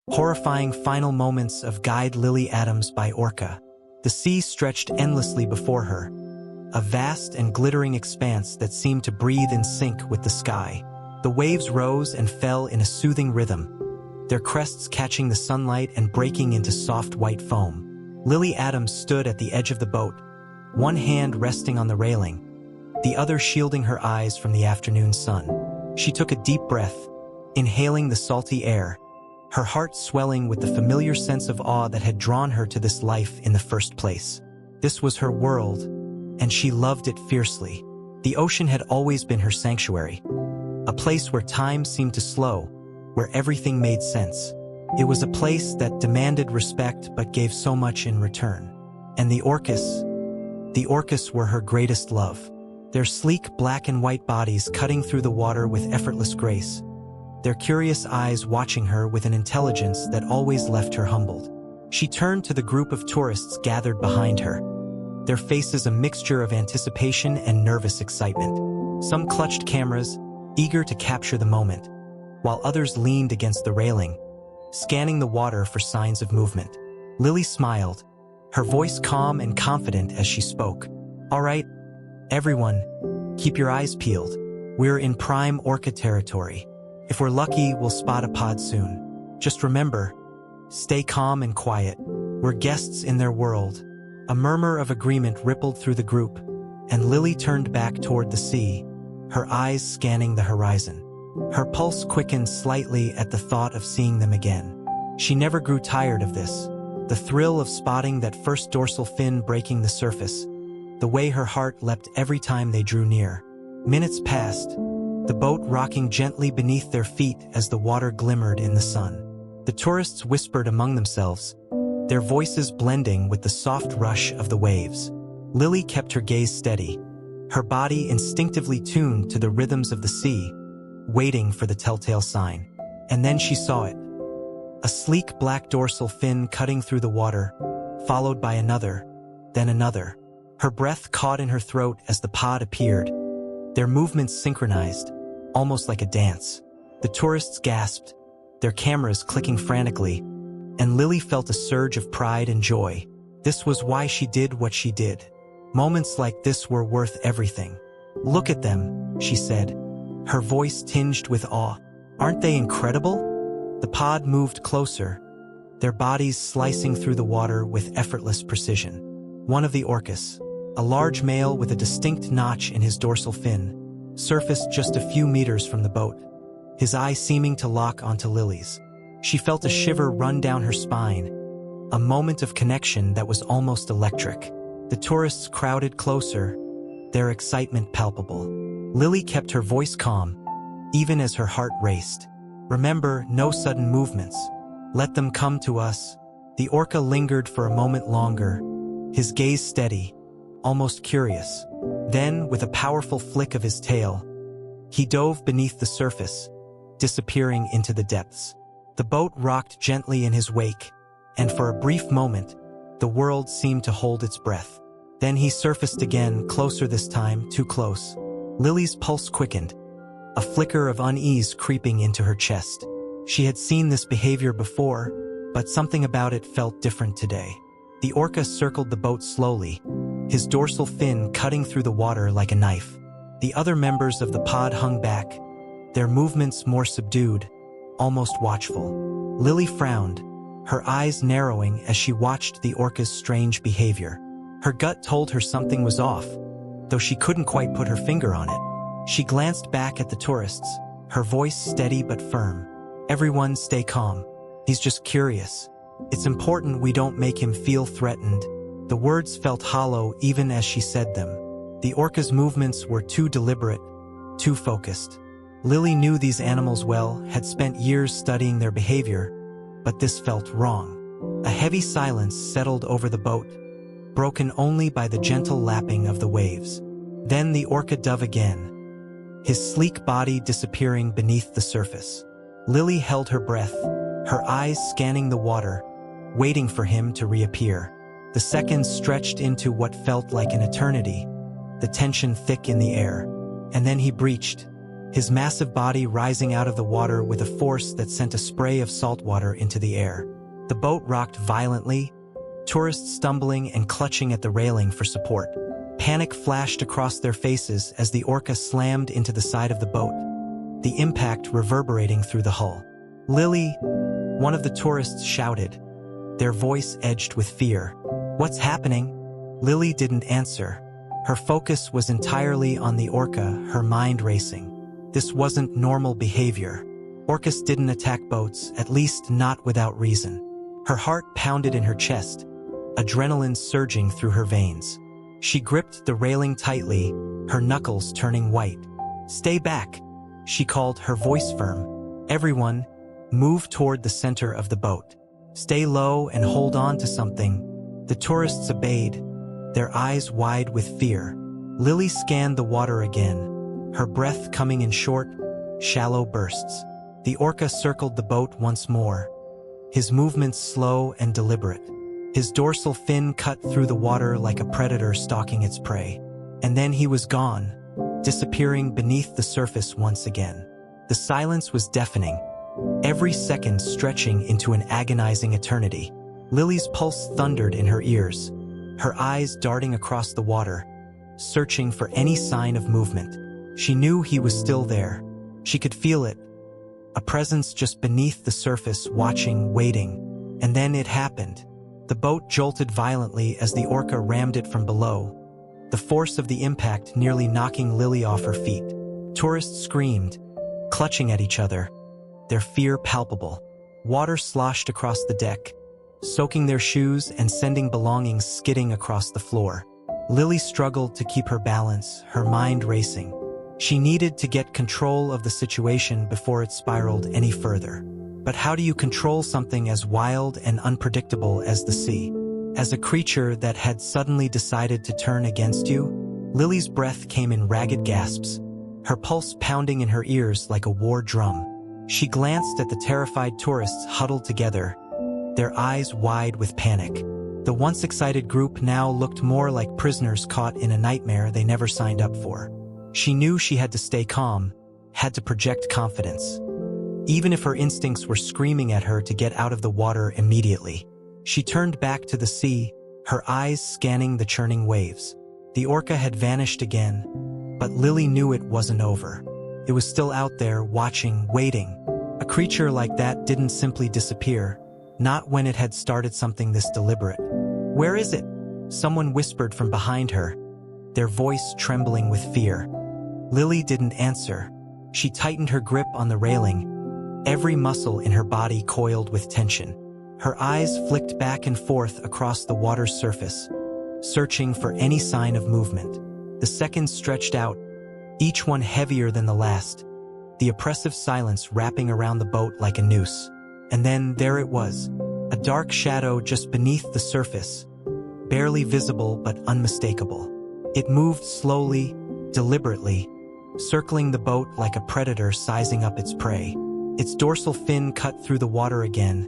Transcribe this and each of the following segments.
Horrifying final moments of Guide Lily Adams by Orca. The sea stretched endlessly before her, a vast and glittering expanse that seemed to breathe in sync with the sky. The waves rose and fell in a soothing rhythm, their crests catching the sunlight and breaking into soft white foam. Lily Adams stood at the edge of the boat, one hand resting on the railing, the other shielding her eyes from the afternoon sun. She took a deep breath, inhaling the salty air, her heart swelling with the familiar sense of awe that had drawn her to this life in the first place. This was her world, and she loved it fiercely. The ocean had always been her sanctuary, a place where time seemed to slow, where everything made sense. It was a place that demanded respect but gave so much in return. And the orcas were her greatest love. Their sleek black and white bodies cutting through the water with effortless grace, their curious eyes watching her with an intelligence that always left her humbled. She turned to the group of tourists gathered behind her, their faces a mixture of anticipation and nervous excitement. Some clutched cameras, eager to capture the moment, while others leaned against the railing, scanning the water for signs of movement. Lily smiled, her voice calm and confident as she spoke. "All right, everyone, keep your eyes peeled. We're in prime orca territory. If we're lucky, we'll spot a pod soon. Just remember, stay calm and quiet. We're guests in their world." A murmur of agreement rippled through the group, and Lily turned back toward the sea, her eyes scanning the horizon. Her pulse quickened slightly at the thought of seeing them again. She never grew tired of this, the thrill of spotting that first dorsal fin breaking the surface, the way her heart leapt every time they drew near. Minutes passed, the boat rocking gently beneath their feet as the water glimmered in the sun. The tourists whispered among themselves, their voices blending with the soft rush of the waves. Lily kept her gaze steady, her body instinctively tuned to the rhythms of the sea, waiting for the telltale sign. And then she saw it. A sleek black dorsal fin cutting through the water, followed by another, then another. Her breath caught in her throat as the pod appeared, their movements synchronized, almost like a dance. The tourists gasped, their cameras clicking frantically, and Lily felt a surge of pride and joy. This was why she did what she did. Moments like this were worth everything. "Look at them," she said, her voice tinged with awe. "Aren't they incredible?" The pod moved closer, their bodies slicing through the water with effortless precision. One of the orcas, a large male with a distinct notch in his dorsal fin, surfaced just a few meters from the boat, his eye seeming to lock onto Lily's. She felt a shiver run down her spine, a moment of connection that was almost electric. The tourists crowded closer, their excitement palpable. Lily kept her voice calm, even as her heart raced. "Remember, no sudden movements. Let them come to us." The orca lingered for a moment longer, his gaze steady, almost curious. Then, with a powerful flick of his tail, he dove beneath the surface, disappearing into the depths. The boat rocked gently in his wake, and for a brief moment, the world seemed to hold its breath. Then he surfaced again, closer this time, too close. Lily's pulse quickened, a flicker of unease creeping into her chest. She had seen this behavior before, but something about it felt different today. The orca circled the boat slowly, his dorsal fin cutting through the water like a knife. The other members of the pod hung back, their movements more subdued, almost watchful. Lily frowned, her eyes narrowing as she watched the orca's strange behavior. Her gut told her something was off, though she couldn't quite put her finger on it. She glanced back at the tourists, her voice steady but firm. "Everyone stay calm. He's just curious. It's important we don't make him feel threatened." The words felt hollow even as she said them. The orca's movements were too deliberate, too focused. Lily knew these animals well, had spent years studying their behavior, but this felt wrong. A heavy silence settled over the boat, broken only by the gentle lapping of the waves. Then the orca dove again, his sleek body disappearing beneath the surface. Lily held her breath, her eyes scanning the water, waiting for him to reappear. The seconds stretched into what felt like an eternity, the tension thick in the air. And then he breached, his massive body rising out of the water with a force that sent a spray of salt water into the air. The boat rocked violently, tourists stumbling and clutching at the railing for support. Panic flashed across their faces as the Orca slammed into the side of the boat, the impact reverberating through the hull. "Lily," one of the tourists shouted, their voice edged with fear. "What's happening?" Lily didn't answer. Her focus was entirely on the Orca, her mind racing. This wasn't normal behavior. Orcas didn't attack boats, at least not without reason. Her heart pounded in her chest, adrenaline surging through her veins. She gripped the railing tightly, her knuckles turning white. "Stay back," she called, her voice firm. "Everyone, move toward the center of the boat. Stay low and hold on to something." The tourists obeyed, their eyes wide with fear. Lily scanned the water again, her breath coming in short, shallow bursts. The Orca circled the boat once more, his movements slow and deliberate. His dorsal fin cut through the water like a predator stalking its prey. And then he was gone, disappearing beneath the surface once again. The silence was deafening, every second stretching into an agonizing eternity. Lily's pulse thundered in her ears, her eyes darting across the water, searching for any sign of movement. She knew he was still there. She could feel it, a presence just beneath the surface, watching, waiting. And then it happened. The boat jolted violently as the Orca rammed it from below, the force of the impact nearly knocking Lily off her feet. Tourists screamed, clutching at each other, their fear palpable. Water sloshed across the deck, soaking their shoes and sending belongings skidding across the floor. Lily struggled to keep her balance, her mind racing. She needed to get control of the situation before it spiraled any further. But how do you control something as wild and unpredictable as the sea? As a creature that had suddenly decided to turn against you? Lily's breath came in ragged gasps, her pulse pounding in her ears like a war drum. She glanced at the terrified tourists huddled together, their eyes wide with panic. The once excited group now looked more like prisoners caught in a nightmare they never signed up for. She knew she had to stay calm, had to project confidence, even if her instincts were screaming at her to get out of the water immediately. She turned back to the sea, her eyes scanning the churning waves. The Orca had vanished again, but Lily knew it wasn't over. It was still out there, watching, waiting. A creature like that didn't simply disappear, not when it had started something this deliberate. "Where is it?" someone whispered from behind her, their voice trembling with fear. Lily didn't answer. She tightened her grip on the railing, every muscle in her body coiled with tension. Her eyes flicked back and forth across the water's surface, searching for any sign of movement. The seconds stretched out, each one heavier than the last, the oppressive silence wrapping around the boat like a noose. And then there it was, a dark shadow just beneath the surface, barely visible but unmistakable. It moved slowly, deliberately, circling the boat like a predator sizing up its prey. Its dorsal fin cut through the water again,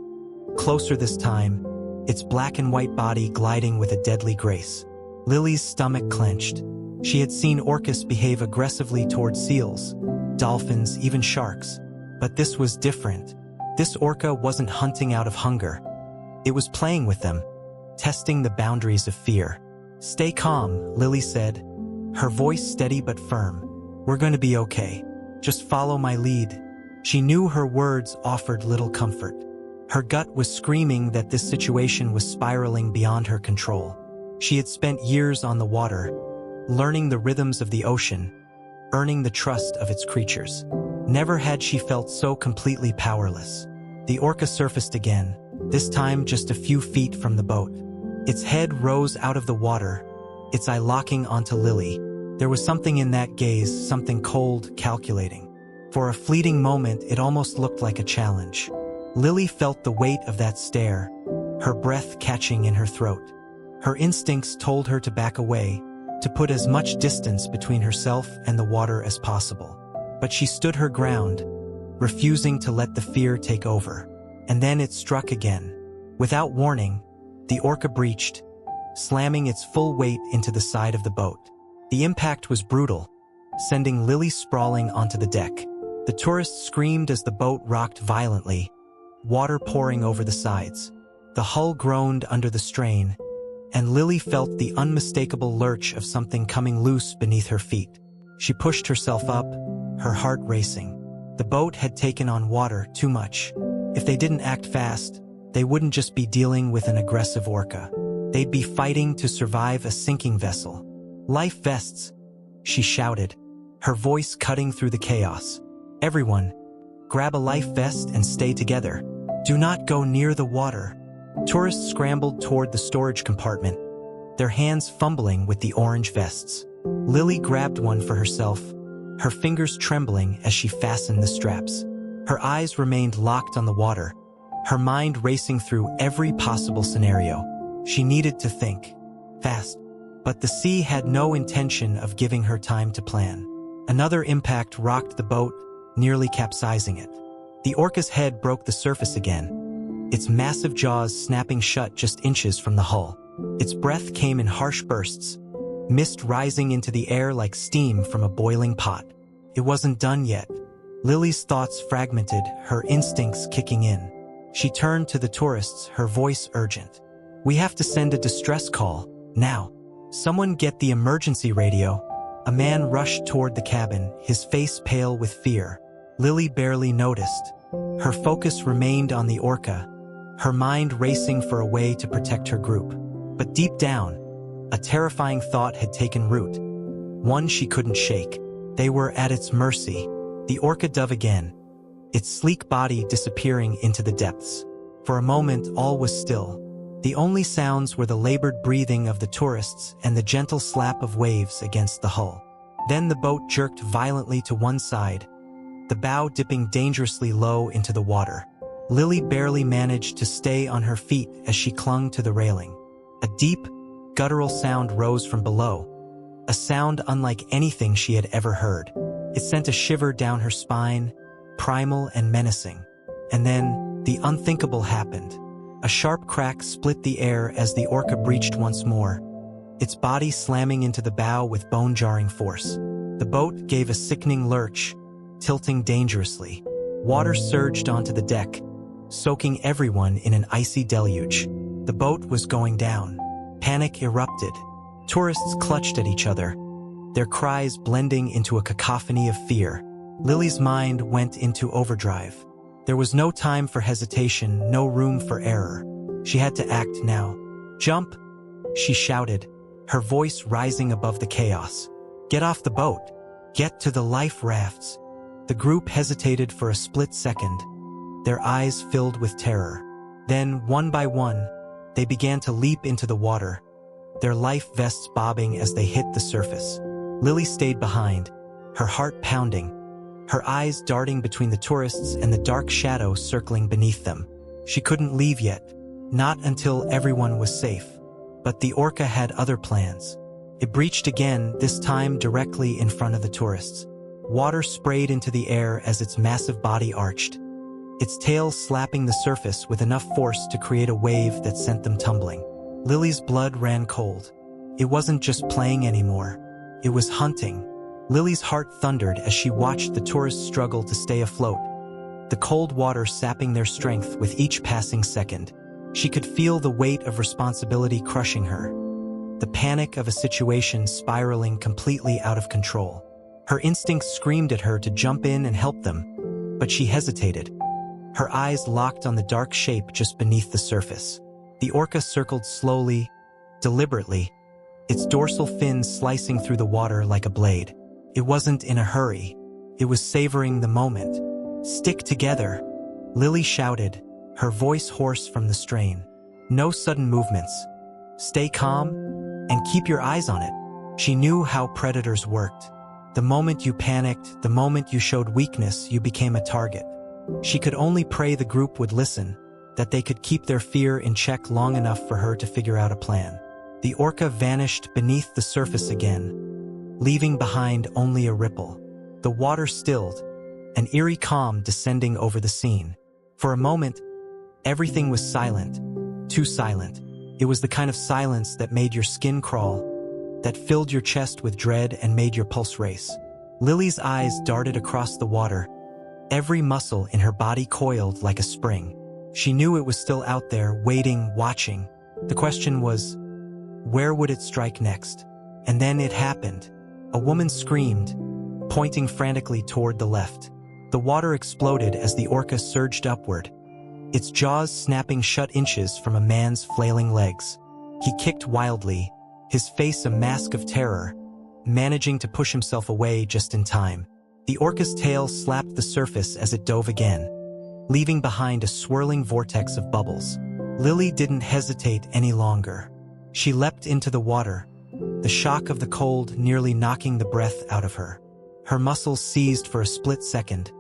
closer this time, its black and white body gliding with a deadly grace. Lily's stomach clenched. She had seen orcas behave aggressively toward seals, dolphins, even sharks. But this was different. This orca wasn't hunting out of hunger. It was playing with them, testing the boundaries of fear. "Stay calm," Lily said, her voice steady but firm. "We're going to be okay. Just follow my lead." She knew her words offered little comfort. Her gut was screaming that this situation was spiraling beyond her control. She had spent years on the water, learning the rhythms of the ocean, earning the trust of its creatures. Never had she felt so completely powerless. The orca surfaced again, this time just a few feet from the boat. Its head rose out of the water, its eye locking onto Lily. There was something in that gaze, something cold, calculating. For a fleeting moment, it almost looked like a challenge. Lily felt the weight of that stare, her breath catching in her throat. Her instincts told her to back away, to put as much distance between herself and the water as possible. But she stood her ground, refusing to let the fear take over. And then it struck again. Without warning, the orca breached, slamming its full weight into the side of the boat. The impact was brutal, sending Lily sprawling onto the deck. The tourists screamed as the boat rocked violently, water pouring over the sides. The hull groaned under the strain, and Lily felt the unmistakable lurch of something coming loose beneath her feet. She pushed herself up, her heart racing. The boat had taken on water too much. If they didn't act fast, they wouldn't just be dealing with an aggressive orca. They'd be fighting to survive a sinking vessel. "Life vests," she shouted, her voice cutting through the chaos. "Everyone, grab a life vest and stay together. Do not go near the water." Tourists scrambled toward the storage compartment, their hands fumbling with the orange vests. Lily grabbed one for herself, her fingers trembling as she fastened the straps. Her eyes remained locked on the water, her mind racing through every possible scenario. She needed to think fast, but the sea had no intention of giving her time to plan. Another impact rocked the boat, nearly capsizing it. The orca's head broke the surface again, its massive jaws snapping shut just inches from the hull. Its breath came in harsh bursts, mist rising into the air like steam from a boiling pot. It wasn't done yet. Lily's thoughts fragmented, her instincts kicking in. She turned to the tourists, her voice urgent. "We have to send a distress call, now. Someone get the emergency radio." A man rushed toward the cabin, his face pale with fear. Lily barely noticed. Her focus remained on the orca, her mind racing for a way to protect her group. But deep down, a terrifying thought had taken root, one she couldn't shake. They were at its mercy. The orca dove again, its sleek body disappearing into the depths. For a moment, all was still. The only sounds were the labored breathing of the tourists and the gentle slap of waves against the hull. Then the boat jerked violently to one side, the bow dipping dangerously low into the water. Lily barely managed to stay on her feet as she clung to the railing. A deep, guttural sound rose from below, a sound unlike anything she had ever heard. It sent a shiver down her spine, primal and menacing. And then, the unthinkable happened. A sharp crack split the air as the orca breached once more, its body slamming into the bow with bone-jarring force. The boat gave a sickening lurch, tilting dangerously. Water surged onto the deck, soaking everyone in an icy deluge. The boat was going down. Panic erupted. Tourists clutched at each other, their cries blending into a cacophony of fear. Lily's mind went into overdrive. There was no time for hesitation, no room for error. She had to act now. "Jump!" she shouted, her voice rising above the chaos. "Get off the boat! Get to the life rafts!" The group hesitated for a split second, their eyes filled with terror. Then, one by one, they began to leap into the water, their life vests bobbing as they hit the surface. Lily stayed behind, her heart pounding, her eyes darting between the tourists and the dark shadow circling beneath them. She couldn't leave yet, not until everyone was safe. But the orca had other plans. It breached again, this time directly in front of the tourists. Water sprayed into the air as its massive body arched, its tail slapping the surface with enough force to create a wave that sent them tumbling. Lily's blood ran cold. It wasn't just playing anymore. It was hunting. Lily's heart thundered as she watched the tourists struggle to stay afloat, the cold water sapping their strength with each passing second. She could feel the weight of responsibility crushing her, the panic of a situation spiraling completely out of control. Her instincts screamed at her to jump in and help them, but she hesitated, her eyes locked on the dark shape just beneath the surface. The orca circled slowly, deliberately, its dorsal fins slicing through the water like a blade. It wasn't in a hurry. It was savoring the moment. "Stick together," Lily shouted, her voice hoarse from the strain. "No sudden movements. Stay calm and keep your eyes on it." She knew how predators worked. The moment you panicked, the moment you showed weakness, you became a target. She could only pray the group would listen, that they could keep their fear in check long enough for her to figure out a plan. The orca vanished beneath the surface again, leaving behind only a ripple. The water stilled, an eerie calm descending over the scene. For a moment, everything was silent, too silent. It was the kind of silence that made your skin crawl, that filled your chest with dread and made your pulse race. Lily's eyes darted across the water. Every muscle in her body coiled like a spring. She knew it was still out there, waiting, watching. The question was, where would it strike next? And then it happened. A woman screamed, pointing frantically toward the left. The water exploded as the orca surged upward, its jaws snapping shut inches from a man's flailing legs. He kicked wildly, his face a mask of terror, managing to push himself away just in time. The orca's tail slapped the surface as it dove again, leaving behind a swirling vortex of bubbles. Lily didn't hesitate any longer. She leapt into the water, the shock of the cold nearly knocking the breath out of her. Her muscles seized for a split second,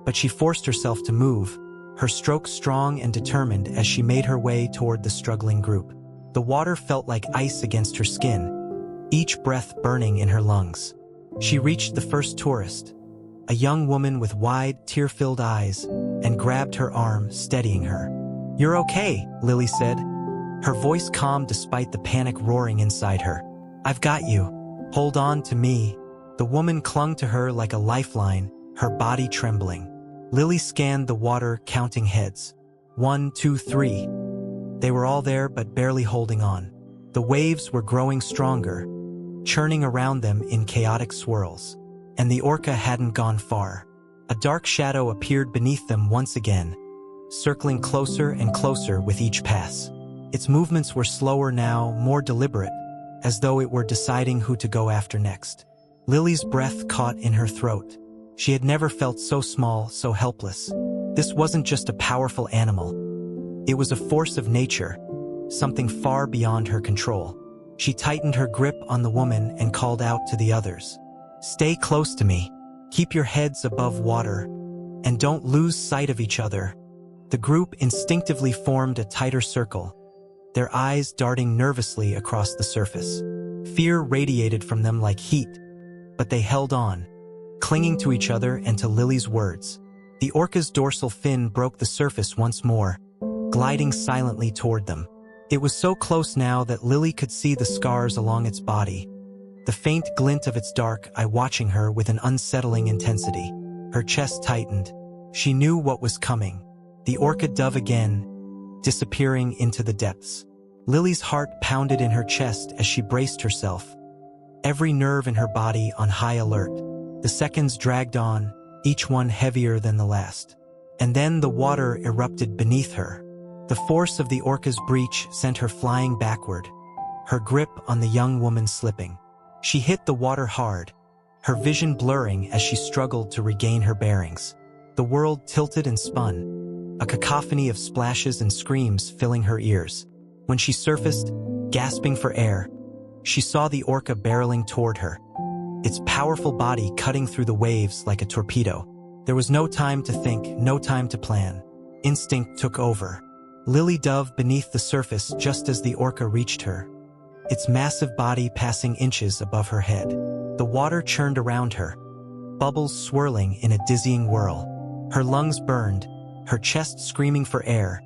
but she forced herself to move, her stroke strong and determined as she made her way toward the struggling group. The water felt like ice against her skin, each breath burning in her lungs. She reached the first tourist, a young woman with wide, tear-filled eyes, and grabbed her arm, steadying her. "You're okay," Lily said, her voice calm despite the panic roaring inside her. "I've got you. Hold on to me." The woman clung to her like a lifeline, her body trembling. Lily scanned the water, counting heads. 1, 2, 3. They were all there but barely holding on. The waves were growing stronger, churning around them in chaotic swirls. And the orca hadn't gone far. A dark shadow appeared beneath them once again, circling closer and closer with each pass. Its movements were slower now, more deliberate, as though it were deciding who to go after next. Lily's breath caught in her throat. She had never felt so small, so helpless. This wasn't just a powerful animal. It was a force of nature, something far beyond her control. She tightened her grip on the woman and called out to the others. "Stay close to me. Keep your heads above water, and don't lose sight of each other." The group instinctively formed a tighter circle, their eyes darting nervously across the surface. Fear radiated from them like heat, but they held on, clinging to each other and to Lily's words. The orca's dorsal fin broke the surface once more, gliding silently toward them. It was so close now that Lily could see the scars along its body, the faint glint of its dark eye watching her with an unsettling intensity. Her chest tightened. She knew what was coming. The orca dove again, disappearing into the depths. Lily's heart pounded in her chest as she braced herself, every nerve in her body on high alert. The seconds dragged on, each one heavier than the last. And then the water erupted beneath her. The force of the orca's breach sent her flying backward, her grip on the young woman slipping. She hit the water hard, her vision blurring as she struggled to regain her bearings. The world tilted and spun, a cacophony of splashes and screams filling her ears. When she surfaced, gasping for air, she saw the orca barreling toward her, its powerful body cutting through the waves like a torpedo. There was no time to think, no time to plan. Instinct took over. Lily dove beneath the surface just as the orca reached her, its massive body passing inches above her head. The water churned around her, bubbles swirling in a dizzying whirl. Her lungs burned, her chest screaming for air,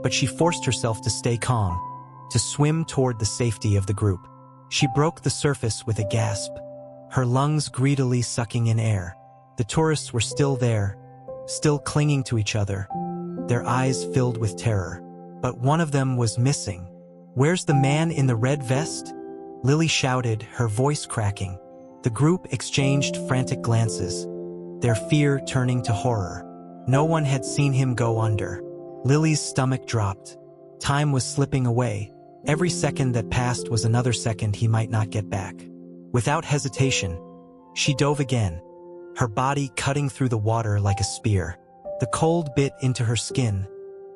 but she forced herself to stay calm, to swim toward the safety of the group. She broke the surface with a gasp, her lungs greedily sucking in air. The tourists were still there, still clinging to each other, their eyes filled with terror. But one of them was missing. "Where's the man in the red vest?" Lily shouted, her voice cracking. The group exchanged frantic glances, their fear turning to horror. No one had seen him go under. Lily's stomach dropped. Time was slipping away. Every second that passed was another second he might not get back. Without hesitation, she dove again, her body cutting through the water like a spear. The cold bit into her skin,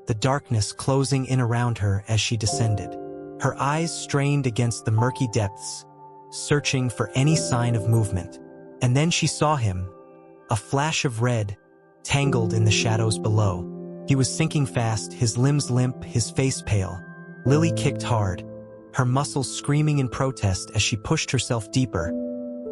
the darkness closing in around her as she descended. Her eyes strained against the murky depths, searching for any sign of movement. And then she saw him, a flash of red, tangled in the shadows below. He was sinking fast, his limbs limp, his face pale. Lily kicked hard, her muscles screaming in protest as she pushed herself deeper,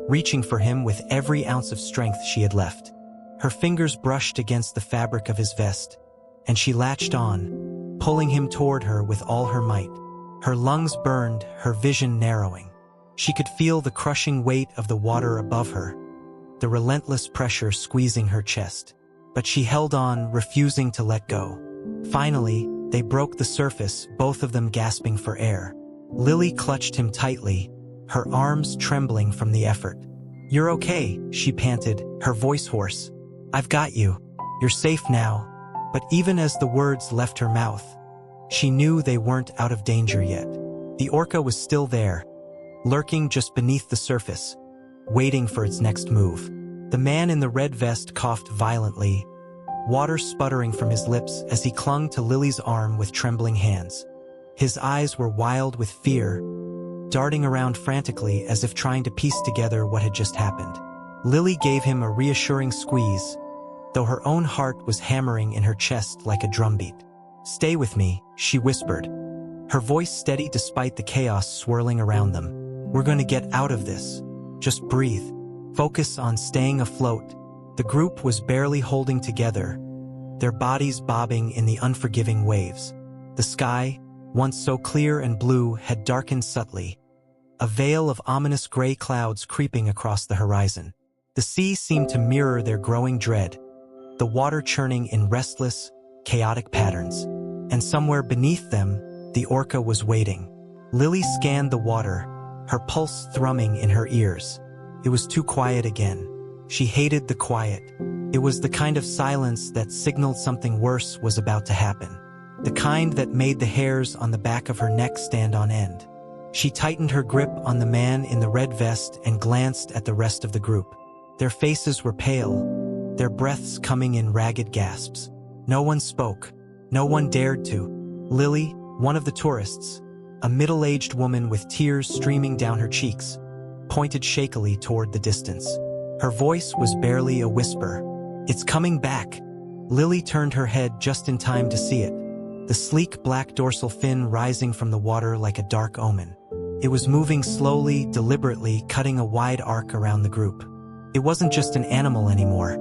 reaching for him with every ounce of strength she had left. Her fingers brushed against the fabric of his vest, and she latched on, pulling him toward her with all her might. Her lungs burned, her vision narrowing. She could feel the crushing weight of the water above her, the relentless pressure squeezing her chest. But she held on, refusing to let go. Finally, they broke the surface, both of them gasping for air. Lily clutched him tightly, her arms trembling from the effort. "You're okay," she panted, her voice hoarse. "I've got you. You're safe now." But even as the words left her mouth, she knew they weren't out of danger yet. The orca was still there, lurking just beneath the surface, waiting for its next move. The man in the red vest coughed violently, water sputtering from his lips as he clung to Lily's arm with trembling hands. His eyes were wild with fear, darting around frantically as if trying to piece together what had just happened. Lily gave him a reassuring squeeze, though her own heart was hammering in her chest like a drumbeat. "Stay with me," she whispered, her voice steady despite the chaos swirling around them. "We're going to get out of this. Just breathe. Focus on staying afloat." The group was barely holding together, their bodies bobbing in the unforgiving waves. The sky, once so clear and blue, had darkened subtly, a veil of ominous gray clouds creeping across the horizon. The sea seemed to mirror their growing dread, the water churning in restless, chaotic patterns. And somewhere beneath them, the orca was waiting. Lily scanned the water, her pulse thrumming in her ears. It was too quiet again. She hated the quiet. It was the kind of silence that signaled something worse was about to happen. The kind that made the hairs on the back of her neck stand on end. She tightened her grip on the man in the red vest and glanced at the rest of the group. Their faces were pale, their breaths coming in ragged gasps. No one spoke. No one dared to. Lily, one of the tourists, a middle-aged woman with tears streaming down her cheeks, pointed shakily toward the distance. Her voice was barely a whisper. "It's coming back." Lily turned her head just in time to see it, the sleek black dorsal fin rising from the water like a dark omen. It was moving slowly, deliberately, cutting a wide arc around the group. It wasn't just an animal anymore.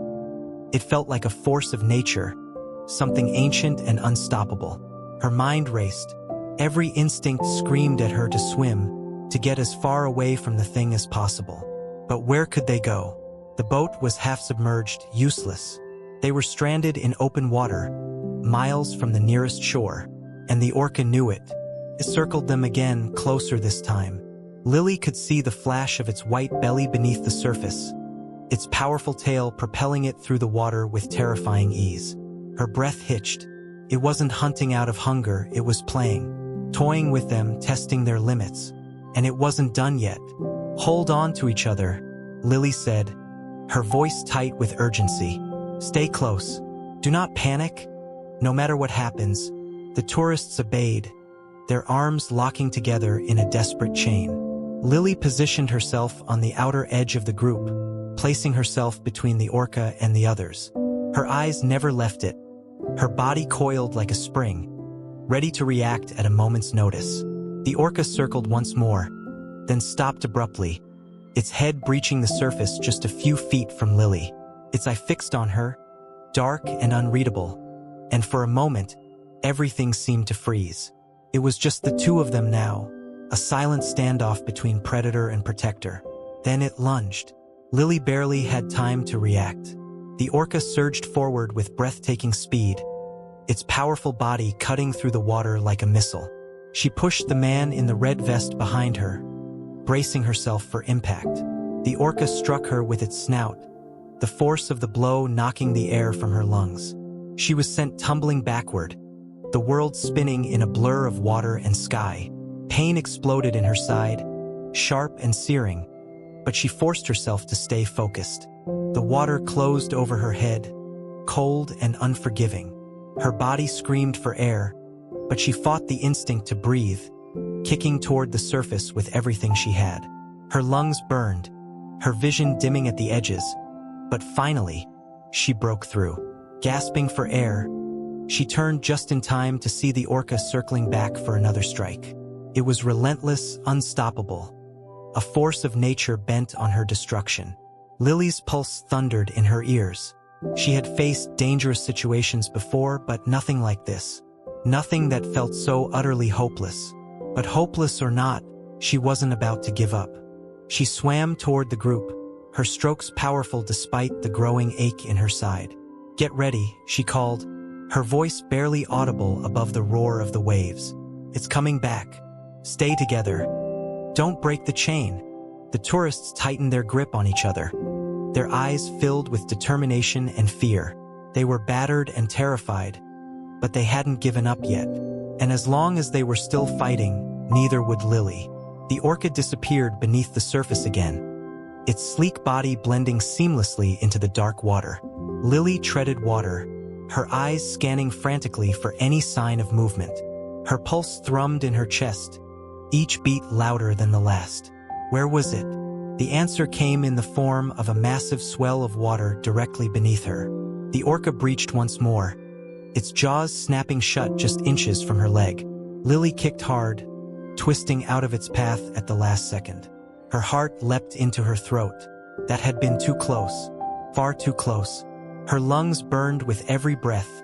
It felt like a force of nature, something ancient and unstoppable. Her mind raced. Every instinct screamed at her to swim, to get as far away from the thing as possible. But where could they go? The boat was half-submerged, useless. They were stranded in open water, miles from the nearest shore, and the orca knew it. It circled them again, closer this time. Lily could see the flash of its white belly beneath the surface, its powerful tail propelling it through the water with terrifying ease. Her breath hitched. It wasn't hunting out of hunger, it was playing, toying with them, testing their limits. And it wasn't done yet. "Hold on to each other," Lily said, her voice tight with urgency. "Stay close. Do not panic. No matter what happens." The tourists obeyed, their arms locking together in a desperate chain. Lily positioned herself on the outer edge of the group, placing herself between the orca and the others. Her eyes never left it, her body coiled like a spring, ready to react at a moment's notice. The orca circled once more, then stopped abruptly, its head breaching the surface just a few feet from Lily. Its eye fixed on her, dark and unreadable, and for a moment, everything seemed to freeze. It was just the two of them now, a silent standoff between predator and protector. Then it lunged. Lily barely had time to react. The orca surged forward with breathtaking speed, its powerful body cutting through the water like a missile. She pushed the man in the red vest behind her, bracing herself for impact. The orca struck her with its snout, the force of the blow knocking the air from her lungs. She was sent tumbling backward, the world spinning in a blur of water and sky. Pain exploded in her side, sharp and searing, but she forced herself to stay focused. The water closed over her head, cold and unforgiving. Her body screamed for air, but she fought the instinct to breathe, kicking toward the surface with everything she had. Her lungs burned, her vision dimming at the edges, but finally, she broke through. Gasping for air, she turned just in time to see the orca circling back for another strike. It was relentless, unstoppable, a force of nature bent on her destruction. Lily's pulse thundered in her ears. She had faced dangerous situations before, but nothing like this. Nothing that felt so utterly hopeless. But hopeless or not, she wasn't about to give up. She swam toward the group, her strokes powerful despite the growing ache in her side. "Get ready," she called, her voice barely audible above the roar of the waves. "It's coming back. Stay together. Don't break the chain." The tourists tightened their grip on each other, their eyes filled with determination and fear. They were battered and terrified, but they hadn't given up yet. And as long as they were still fighting, neither would Lily. The orca disappeared beneath the surface again, its sleek body blending seamlessly into the dark water. Lily treaded water, her eyes scanning frantically for any sign of movement. Her pulse thrummed in her chest, each beat louder than the last. Where was it? The answer came in the form of a massive swell of water directly beneath her. The orca breached once more, its jaws snapping shut just inches from her leg. Lily kicked hard, twisting out of its path at the last second. Her heart leapt into her throat. That had been too close, far too close. Her lungs burned with every breath,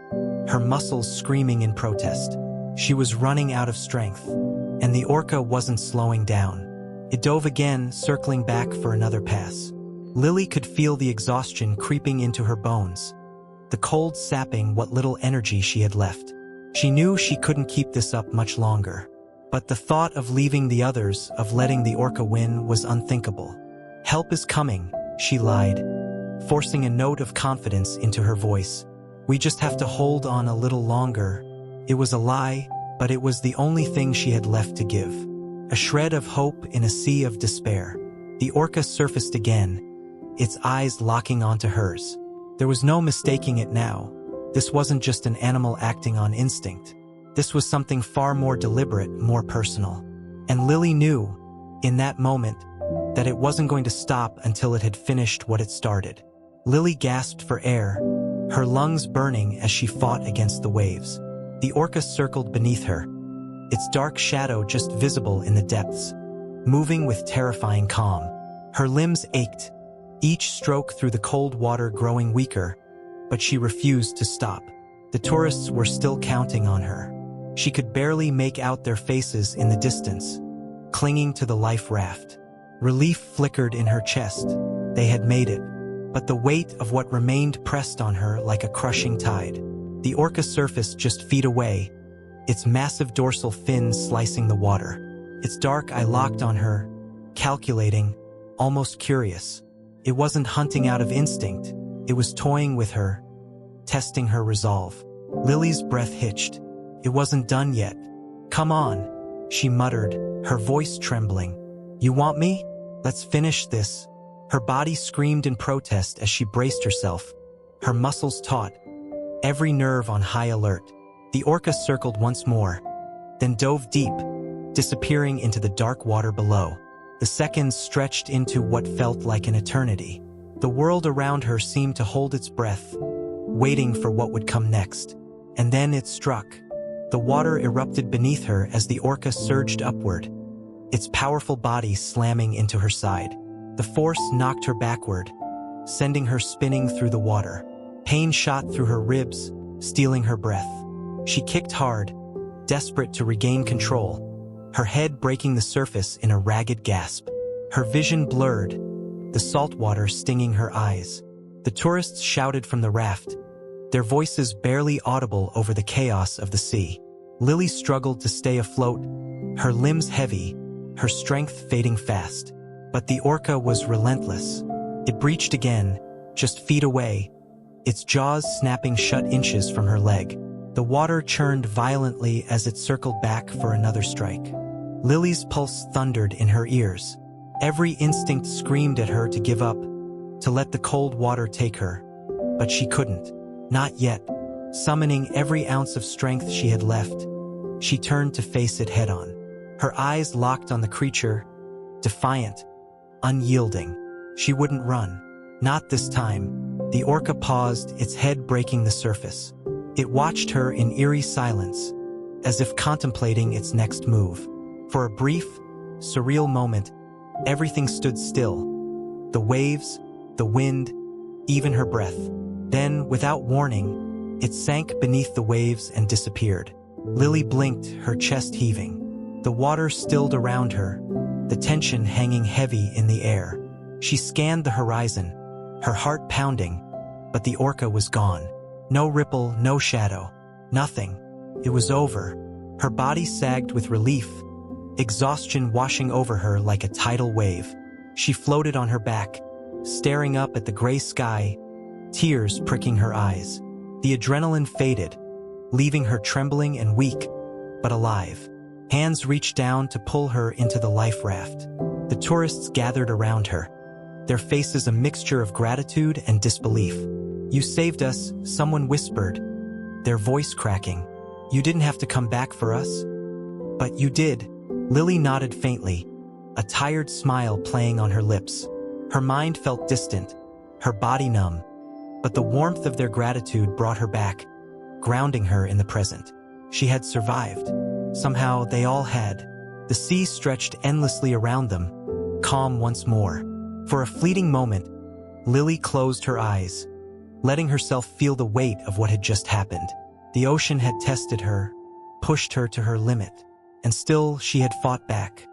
her muscles screaming in protest. She was running out of strength, and the orca wasn't slowing down. It dove again, circling back for another pass. Lily could feel the exhaustion creeping into her bones, the cold sapping what little energy she had left. She knew she couldn't keep this up much longer. But the thought of leaving the others, of letting the orca win, was unthinkable. "Help is coming," she lied, forcing a note of confidence into her voice. "We just have to hold on a little longer." It was a lie, but it was the only thing she had left to give. A shred of hope in a sea of despair. The orca surfaced again, its eyes locking onto hers. There was no mistaking it now. This wasn't just an animal acting on instinct. This was something far more deliberate, more personal. And Lily knew, in that moment, that it wasn't going to stop until it had finished what it started. Lily gasped for air, her lungs burning as she fought against the waves. The orca circled beneath her, its dark shadow just visible in the depths, moving with terrifying calm. Her limbs ached, each stroke through the cold water growing weaker, but she refused to stop. The tourists were still counting on her. She could barely make out their faces in the distance, clinging to the life raft. Relief flickered in her chest. They had made it, but the weight of what remained pressed on her like a crushing tide. The orca surfaced just feet away, its massive dorsal fins slicing the water. Its dark eye locked on her, calculating, almost curious. It wasn't hunting out of instinct, it was toying with her, testing her resolve. Lily's breath hitched. It wasn't done yet. "Come on," she muttered, her voice trembling. "You want me? Let's finish this." Her body screamed in protest as she braced herself, her muscles taut, every nerve on high alert. The orca circled once more, then dove deep, disappearing into the dark water below. The seconds stretched into what felt like an eternity. The world around her seemed to hold its breath, waiting for what would come next. And then it struck. The water erupted beneath her as the orca surged upward, its powerful body slamming into her side. The force knocked her backward, sending her spinning through the water. Pain shot through her ribs, stealing her breath. She kicked hard, desperate to regain control, her head breaking the surface in a ragged gasp. Her vision blurred, the salt water stinging her eyes. The tourists shouted from the raft, their voices barely audible over the chaos of the sea. Lily struggled to stay afloat, her limbs heavy, her strength fading fast. But the orca was relentless. It breached again, just feet away, its jaws snapping shut inches from her leg. The water churned violently as it circled back for another strike. Lily's pulse thundered in her ears. Every instinct screamed at her to give up, to let the cold water take her. But she couldn't. Not yet. Summoning every ounce of strength she had left, she turned to face it head-on. Her eyes locked on the creature, defiant, unyielding. She wouldn't run. Not this time. The orca paused, its head breaking the surface. It watched her in eerie silence, as if contemplating its next move. For a brief, surreal moment, everything stood still. The waves, the wind, even her breath. Then, without warning, it sank beneath the waves and disappeared. Lily blinked, her chest heaving. The water stilled around her, the tension hanging heavy in the air. She scanned the horizon, her heart pounding, but the orca was gone. No ripple, no shadow, nothing. It was over. Her body sagged with relief, exhaustion washing over her like a tidal wave. She floated on her back, staring up at the gray sky, tears pricking her eyes. The adrenaline faded, leaving her trembling and weak, but alive. Hands reached down to pull her into the life raft. The tourists gathered around her, their faces a mixture of gratitude and disbelief. "You saved us," someone whispered, their voice cracking. "You didn't have to come back for us." "But you did." Lily nodded faintly, a tired smile playing on her lips. Her mind felt distant, her body numb, but the warmth of their gratitude brought her back, grounding her in the present. She had survived. Somehow they all had. The sea stretched endlessly around them, calm once more. For a fleeting moment, Lily closed her eyes, letting herself feel the weight of what had just happened. The ocean had tested her, pushed her to her limit, and still she had fought back.